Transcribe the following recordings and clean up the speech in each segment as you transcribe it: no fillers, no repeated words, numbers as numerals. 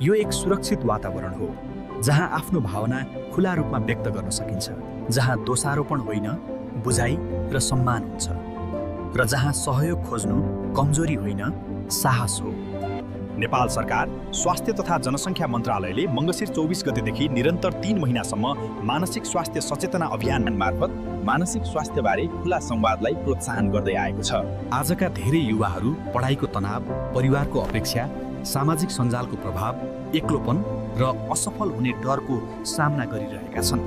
यो एक सुरक्षित वातावरण हो जहाँ आफ्नो भावना खुला रूपमा व्यक्त गर्न सकिन्छ, जहाँ दोषारोपण होइन, बुझाइ र सम्मान हुन्छ, र जहाँ सहयोग खोज्नु कमजोरी होइन, साहस हो। नेपाल सरकार स्वास्थ्य तथा जनसङ्ख्या मन्त्रालयले मङ्गसिर 24 गतेदेखि निरन्तर 3 महिनासम्म मानसिक स्वास्थ्य सचेतना अभियान मार्फत मानसिक स्वास्थ्यबारे खुला संवादलाई प्रोत्साहन गर्दै आएको छ। आजका धेरै युवाहरू पढाइको तनाव, परिवारको अपेक्षा, सामाजिक सञ्जालको प्रभाव, एक्लोपन र असफल हुने डरको सामना गरिरहेका छन्।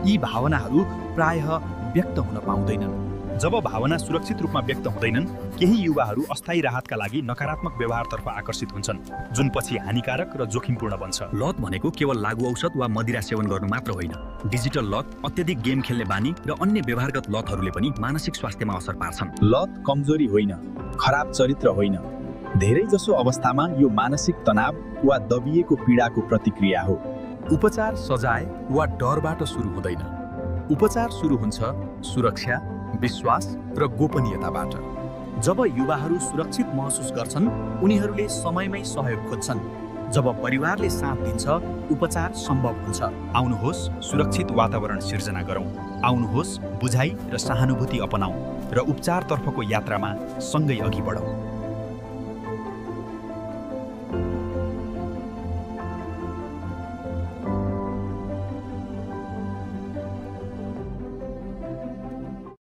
यी भावनाहरू प्रायः व्यक्त हुन पाउँदैनन्। जब भावना सुरक्षित रूपमा व्यक्त हुँदैनन्, केही युवाहरू अस्थायी राहतका लागि नकारात्मक व्यवहारतर्फ आकर्षित हुन्छन्, जुन पछि हानिकारक र जोखिमपूर्ण बन्छ। लत भनेको केवल लागु औषध वा मदिरा सेवन गर्नु मात्र होइन। डिजिटल लत, अत्यधिक गेम खेल्ने बानी र अन्य व्यवहारगत लतहरूले पनि मानसिक स्वास्थ्यमा असर पार्छन्। लत कमजोरी होइन, खराब चरित्र होइन। धेरै जसो अवस्थामा यो मानसिक तनाव वा दबिएको पीडाको प्रतिक्रिया हो। उपचार सजाय वा डरबाट सुरु हुँदैन। उपचार सुरु हुन्छ सुरक्षा, विश्वास र गोपनीयताबाट। जब युवाहरू सुरक्षित महसुस गर्छन्, उनीहरूले समयमै सहयोग खोज्छन्। जब परिवारले साथ दिन्छ, उपचार सम्भव हुन्छ। आउनुहोस् सुरक्षित वातावरण सिर्जना गरौँ। आउनुहोस् बुझाइ र सहानुभूति अपनाऊ र उपचारतर्फको यात्रामा सँगै अघि बढौँ।